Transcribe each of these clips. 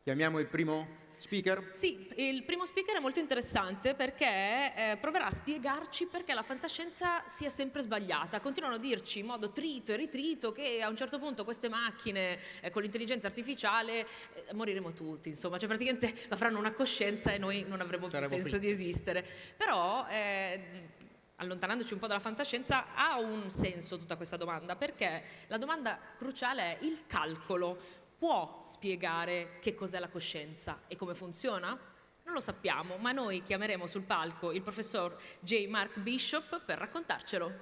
Chiamiamo il primo speaker? Sì, il primo speaker è molto interessante perché proverà a spiegarci perché la fantascienza sia sempre sbagliata. Continuano a dirci in modo trito e ritrito che a un certo punto queste macchine con l'intelligenza artificiale moriremo tutti, insomma, cioè praticamente avranno una coscienza e noi non avremo più senso di esistere. Però allontanandoci un po' dalla fantascienza, ha un senso tutta questa domanda, perché la domanda cruciale è il calcolo. Può spiegare che cos'è la coscienza e come funziona? Non lo sappiamo, ma noi chiameremo sul palco il professor J. Mark Bishop per raccontarcelo.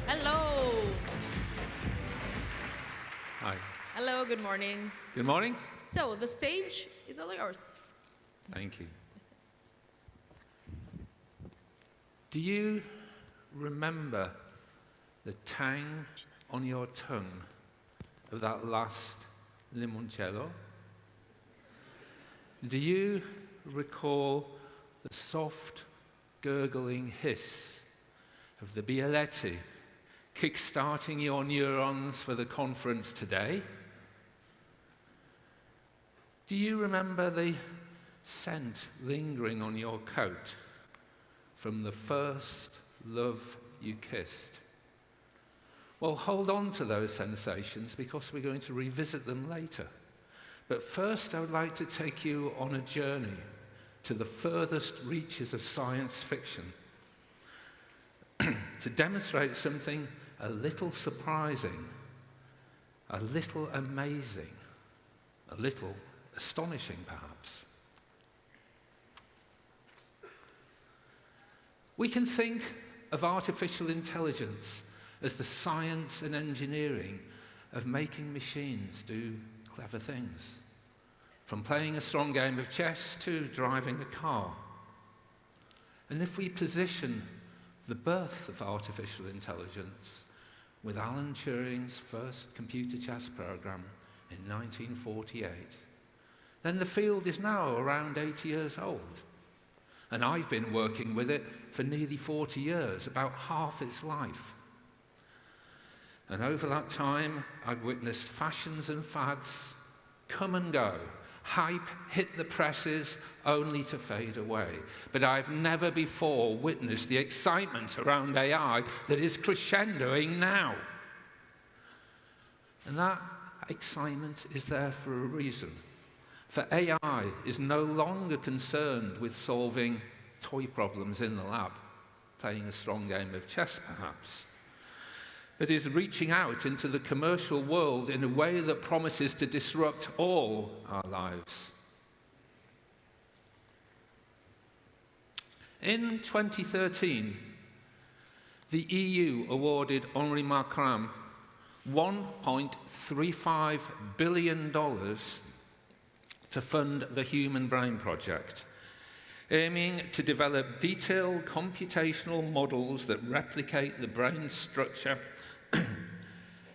Hello! Hi. Hello, good morning. Good morning. So, the stage is all yours. Thank you. Do you remember the tang on your tongue of that last limoncello? Do you recall the soft, gurgling hiss of the Bialetti kick-starting your neurons for the conference today? Do you remember the scent lingering on your coat from the first love you kissed? Well, hold on to those sensations because we're going to revisit them later. But first, I would like to take you on a journey to the furthest reaches of science fiction to demonstrate something a little surprising, a little amazing, a little astonishing, perhaps. We can think of artificial intelligence as the science and engineering of making machines do clever things, from playing a strong game of chess to driving a car. And if we position the birth of artificial intelligence with Alan Turing's first computer chess program in 1948, then the field is now around 80 years old. And I've been working with it for nearly 40 years, about half its life. And over that time, I've witnessed fashions and fads come and go. Hype hit the presses only to fade away. But I've never before witnessed the excitement around AI that is crescendoing now. And that excitement is there for a reason. For AI is no longer concerned with solving toy problems in the lab, playing a strong game of chess perhaps, but is reaching out into the commercial world in a way that promises to disrupt all our lives. In 2013, the EU awarded Henri Macron $1.35 billion to fund the Human Brain Project, aiming to develop detailed computational models that replicate the brain structure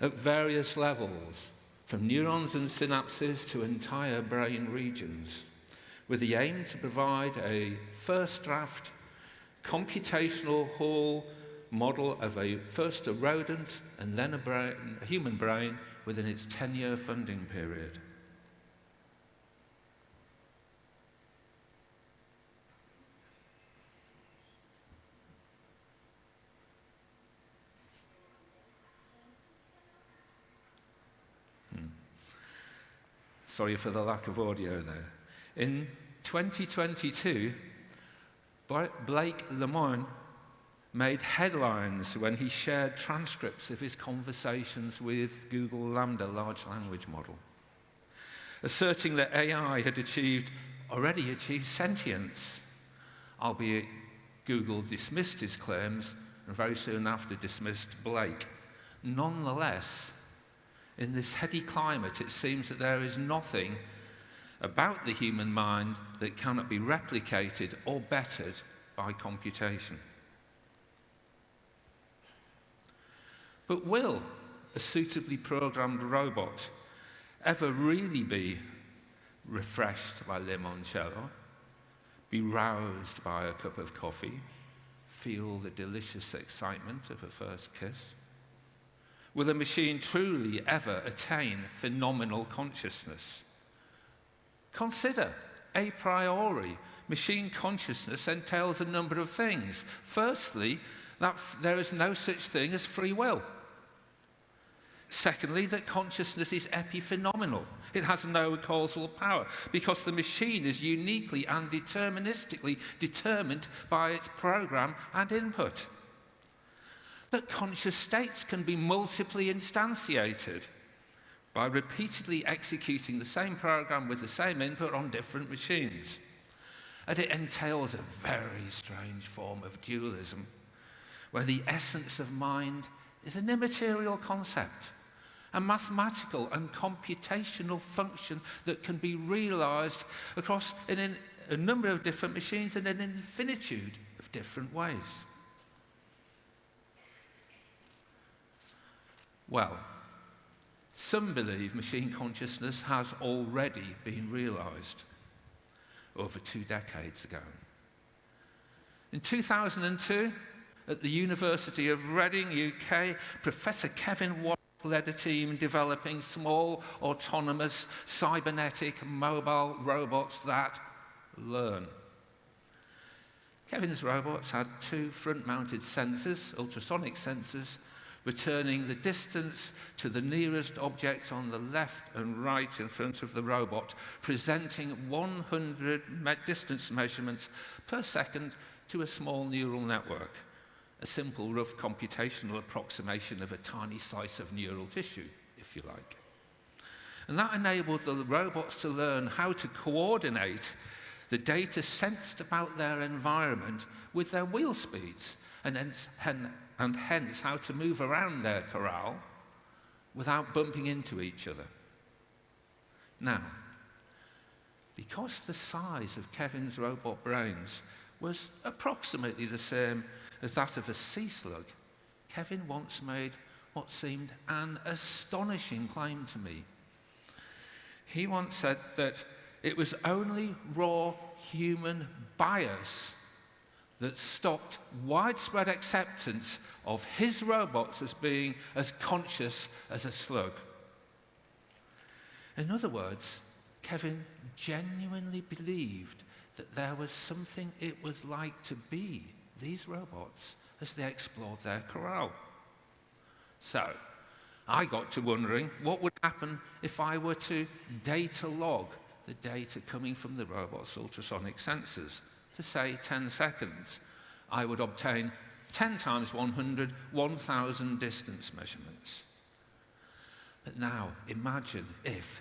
at various levels, from neurons and synapses to entire brain regions, with the aim to provide a first draft computational whole model of first a rodent and then a human brain within its 10-year funding period. Sorry for the lack of audio there. In 2022, Blake Lemoine made headlines when he shared transcripts of his conversations with Google Lambda large language model, asserting that AI had already achieved sentience, albeit Google dismissed his claims and very soon after dismissed Blake. Nonetheless, in this heady climate, it seems that there is nothing about the human mind that cannot be replicated or bettered by computation. But will a suitably programmed robot ever really be refreshed by limoncello, be roused by a cup of coffee, feel the delicious excitement of a first kiss? Will a machine truly ever attain phenomenal consciousness? Consider, a priori, machine consciousness entails a number of things. Firstly, that there is no such thing as free will. Secondly, that consciousness is epiphenomenal. It has no causal power because the machine is uniquely and deterministically determined by its program and input. That conscious states can be multiply instantiated by repeatedly executing the same program with the same input on different machines. And it entails a very strange form of dualism, where the essence of mind is an immaterial concept, a mathematical and computational function that can be realized across in a number of different machines in an infinitude of different ways. Well, some believe machine consciousness has already been realized over 2 decades ago. In 2002, at the University of Reading, UK, Professor Kevin Watt led a team developing small, autonomous, cybernetic, mobile robots that learn. Kevin's robots had 2 front-mounted sensors, ultrasonic sensors, returning the distance to the nearest object on the left and right in front of the robot, presenting 100 distance measurements per second to a small neural network, a simple, rough computational approximation of a tiny slice of neural tissue, if you like. And that enabled the robots to learn how to coordinate the data sensed about their environment with their wheel speeds, and hence how to move around their corral without bumping into each other. Now, because the size of Kevin's robot brains was approximately the same as that of a sea slug, Kevin once made what seemed an astonishing claim to me. He once said that it was only raw human bias that stopped widespread acceptance of his robots as being as conscious as a slug. In other words, Kevin genuinely believed that there was something it was like to be these robots as they explored their corral. So, I got to wondering what would happen if I were to data log the data coming from the robot's ultrasonic sensors for, say, 10 seconds. I would obtain 10 times 100, 1,000 distance measurements. But now, imagine if,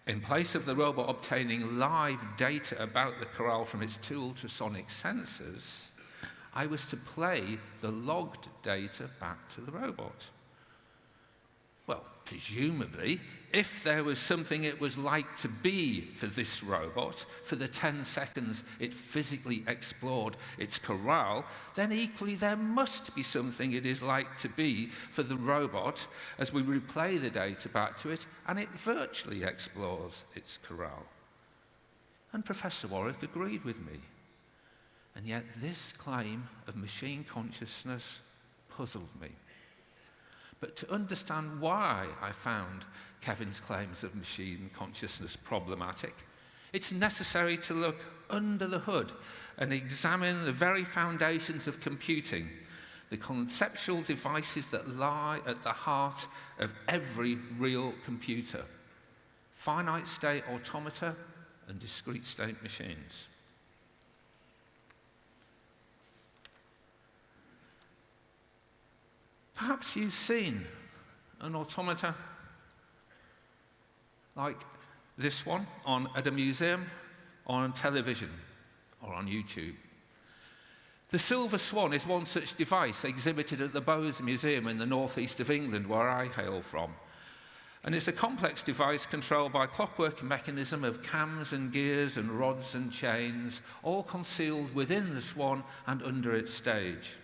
in place of the robot obtaining live data about the corral from its 2 ultrasonic sensors, I was to play the logged data back to the robot. Well, presumably, if there was something it was like to be for this robot, for the 10 seconds it physically explored its corral, then equally there must be something it is like to be for the robot as we replay the data back to it and it virtually explores its corral. And Professor Warwick agreed with me. And yet this claim of machine consciousness puzzled me. But to understand why I found Kevin's claims of machine consciousness problematic, it's necessary to look under the hood and examine the very foundations of computing, the conceptual devices that lie at the heart of every real computer: finite state automata and discrete state machines. Perhaps you've seen an automata like this one at a museum, or on television, or on YouTube. The Silver Swan is one such device exhibited at the Bowes Museum in the northeast of England, where I hail from. And it's a complex device controlled by a clockwork mechanism of cams and gears and rods and chains, all concealed within the swan and under its stage.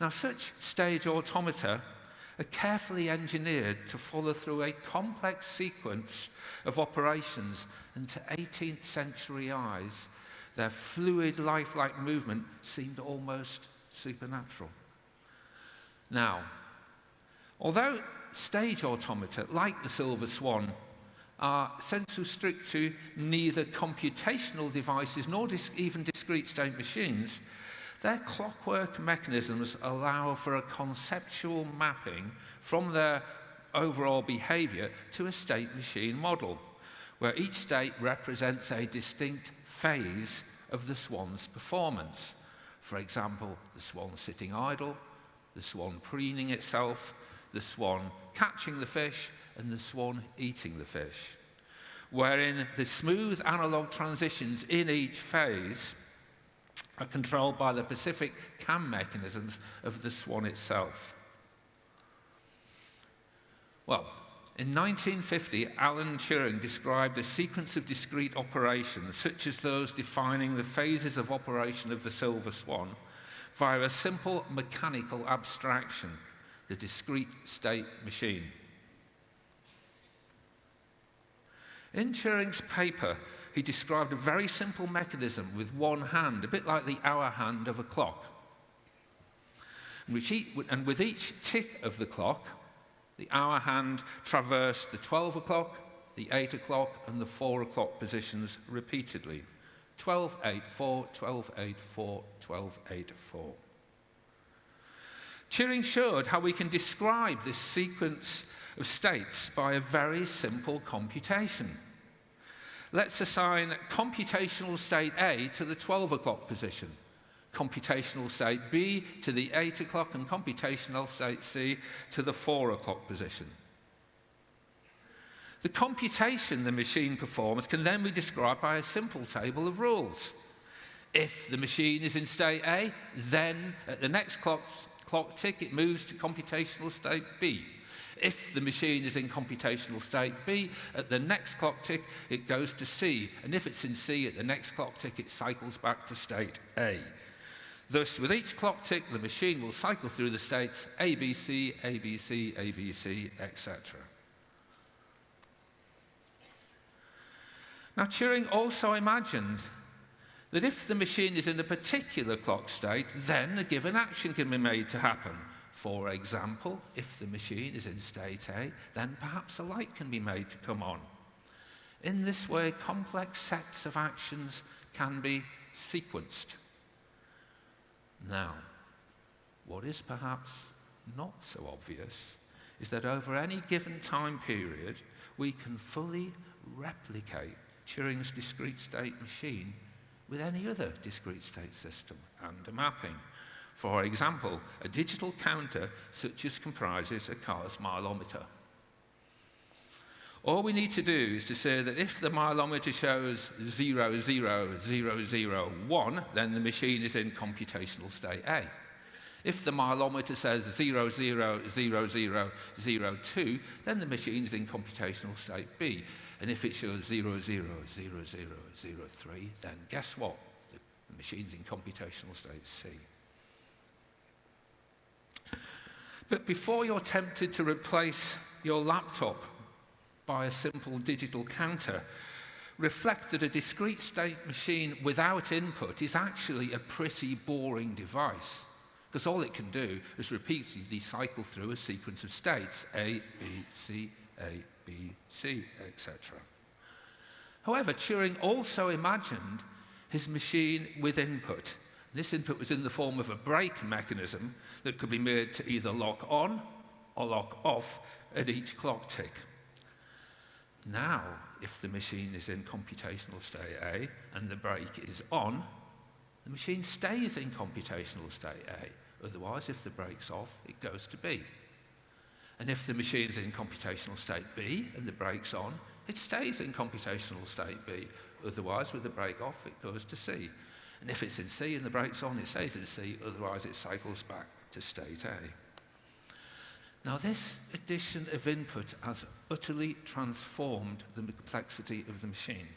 Now, such stage automata are carefully engineered to follow through a complex sequence of operations, and to 18th century eyes, their fluid, lifelike movement seemed almost supernatural. Now, Although stage automata, like the Silver Swan, are sensu strictu neither computational devices nor even discrete state machines, their clockwork mechanisms allow for a conceptual mapping from their overall behavior to a state machine model, where each state represents a distinct phase of the swan's performance. For example, the swan sitting idle, the swan preening itself, the swan catching the fish, and the swan eating the fish, wherein the smooth analog transitions in each phase are controlled by the specific CAM mechanisms of the swan itself. Well, in 1950, Alan Turing described a sequence of discrete operations, such as those defining the phases of operation of the Silver Swan, via a simple mechanical abstraction, the discrete state machine. In Turing's paper, he described a very simple mechanism with one hand, a bit like the hour hand of a clock. And with each tick of the clock, the hour hand traversed the 12 o'clock, the 8 o'clock, and the 4 o'clock positions repeatedly. 12, 8, 4, 12, 8, 4, 12, 8, 4. Turing showed how we can describe this sequence of states by a very simple computation. Let's assign computational state A to the 12 o'clock position, computational state B to the 8 o'clock, and computational state C to the 4 o'clock position. The computation the machine performs can then be described by a simple table of rules. If the machine is in state A, then at the next clock tick it moves to computational state B. If the machine is in computational state B, at the next clock tick it goes to C, and if it's in C, at the next clock tick it cycles back to state A. Thus, with each clock tick, the machine will cycle through the states ABC, ABC, ABC, etc. Now, Turing also imagined that if the machine is in a particular clock state, then a given action can be made to happen. For example, if the machine is in state A, then perhaps a light can be made to come on. In this way, complex sets of actions can be sequenced. Now, what is perhaps not so obvious is that over any given time period, we can fully replicate Turing's discrete state machine with any other discrete state system and a mapping. For example, a digital counter such as comprises a car's mileometer. All we need to do is to say that if the mileometer shows 00001, then the machine is in computational state A. If the mileometer says 000002, then the machine is in computational state B. And if it shows 000003, then guess what? The machine's in computational state C. But before you're tempted to replace your laptop by a simple digital counter, reflect that a discrete state machine without input is actually a pretty boring device, because all it can do is repeatedly cycle through a sequence of states, A, B, C, A, B, C, etc. However, Turing also imagined his machine with input. This input was in the form of a brake mechanism that could be made to either lock on or lock off at each clock tick. Now, if the machine is in computational state A and the brake is on, the machine stays in computational state A. Otherwise, if the brake's off, it goes to B. And if the machine is in computational state B and the brake's on, it stays in computational state B. Otherwise, with the brake off, it goes to C. And if it's in C and the brake's on, it stays in C. Otherwise, it cycles back to state A. Now, this addition of input has utterly transformed the complexity of the machine.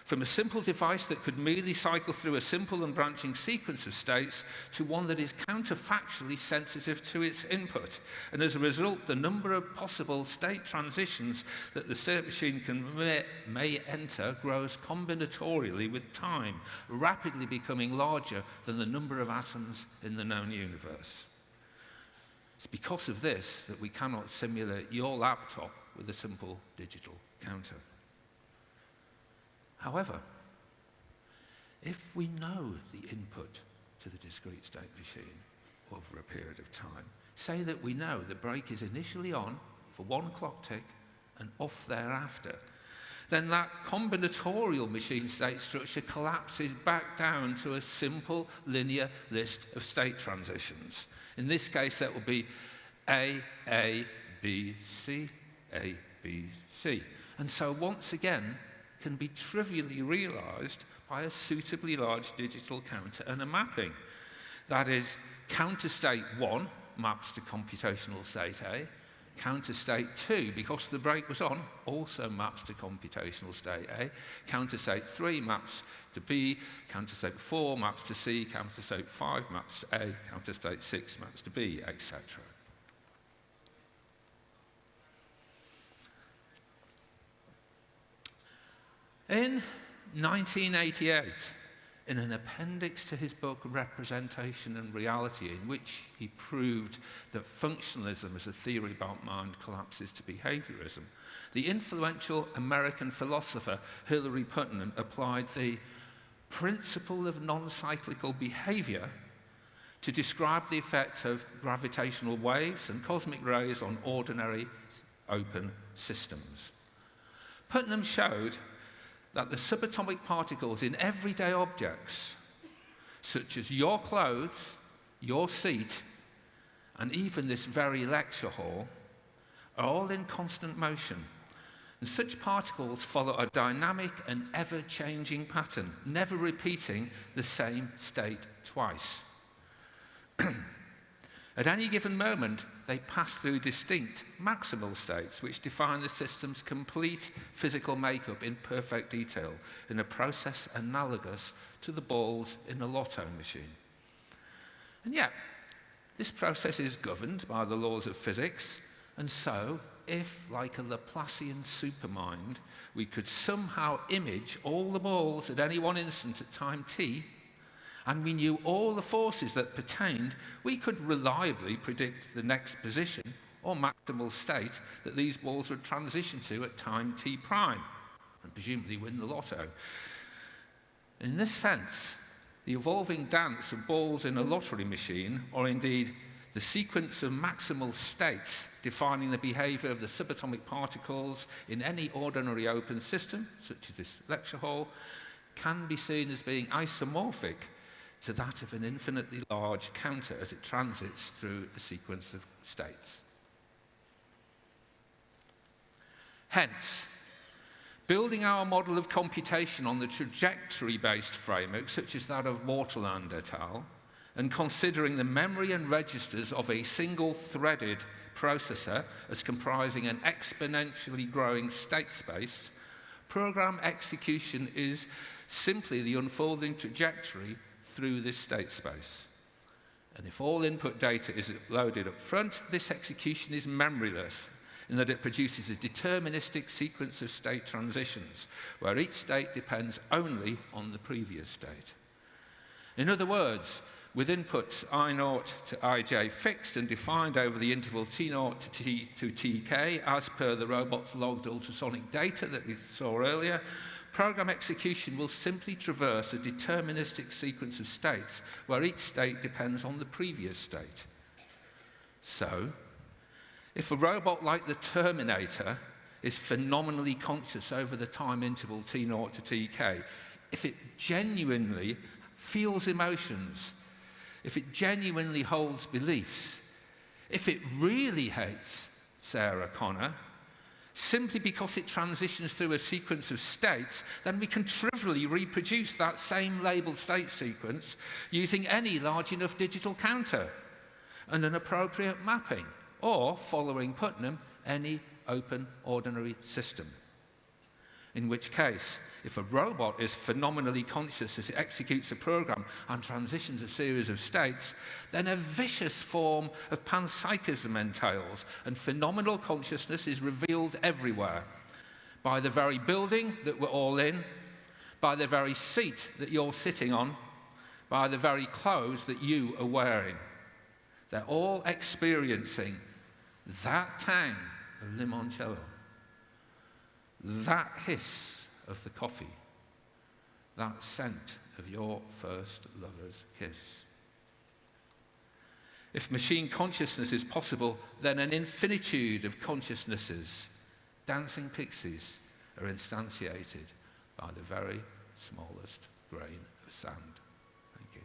From a simple device that could merely cycle through a simple and branching sequence of states to one that is counterfactually sensitive to its input. And as a result, the number of possible state transitions that the state machine may enter grows combinatorially with time, rapidly becoming larger than the number of atoms in the known universe. It's because of this that we cannot simulate your laptop with a simple digital counter. However, if we know the input to the discrete state machine over a period of time, say that we know the brake is initially on for one clock tick and off thereafter, then that combinatorial machine state structure collapses back down to a simple linear list of state transitions. In this case, that will be A, B, C, A, B, C. And so once again, can be trivially realized by a suitably large digital counter and a mapping. That is, counter state 1 maps to computational state A, counter state 2, because the brake was on, also maps to computational state A, counter state 3 maps to B, counter state 4 maps to C, counter state 5 maps to A, counter state 6 maps to B, etc. In 1988, in an appendix to his book Representation and Reality, in which he proved that functionalism as a theory about mind collapses to behaviorism, the influential American philosopher Hilary Putnam applied the principle of non-cyclical behavior to describe the effect of gravitational waves and cosmic rays on ordinary open systems. Putnam showed that the subatomic particles in everyday objects, such as your clothes, your seat, and even this very lecture hall, are all in constant motion. And such particles follow a dynamic and ever-changing pattern, never repeating the same state twice. At any given moment, they pass through distinct maximal states which define the system's complete physical makeup in perfect detail, in a process analogous to the balls in a lotto machine. And yet, this process is governed by the laws of physics, and so, if, like a Laplacian supermind, we could somehow image all the balls at any one instant at time t, and we knew all the forces that pertained, we could reliably predict the next position or maximal state that these balls would transition to at time t prime, and presumably win the lotto. In this sense, the evolving dance of balls in a lottery machine, or indeed the sequence of maximal states defining the behavior of the subatomic particles in any ordinary open system, such as this lecture hall, can be seen as being isomorphic to that of an infinitely large counter as it transits through a sequence of states. Hence, building our model of computation on the trajectory-based framework, such as that of Waterland et al., and considering the memory and registers of a single-threaded processor as comprising an exponentially growing state space, program execution is simply the unfolding trajectory through this state space. And if all input data is loaded up front, this execution is memoryless in that it produces a deterministic sequence of state transitions, where each state depends only on the previous state. In other words, with inputs I0 to ij fixed and defined over the interval t0 to tk, as per the robot's logged ultrasonic data that we saw earlier, program execution will simply traverse a deterministic sequence of states where each state depends on the previous state. So, if a robot like the Terminator is phenomenally conscious over the time interval t0 to tk, if it genuinely feels emotions, if it genuinely holds beliefs, if it really hates Sarah Connor, simply because it transitions through a sequence of states, then we can trivially reproduce that same labeled state sequence using any large enough digital counter and an appropriate mapping, or, following Putnam, any open ordinary system. In which case, if a robot is phenomenally conscious as it executes a program and transitions a series of states, then a vicious form of panpsychism entails, and phenomenal consciousness is revealed everywhere, by the very building that we're all in, by the very seat that you're sitting on, by the very clothes that you are wearing. They're all experiencing that tang of limoncello, that hiss of the coffee, that scent of your first lover's kiss. If machine consciousness is possible, then an infinitude of consciousnesses, dancing pixies, are instantiated by the very smallest grain of sand. Thank you.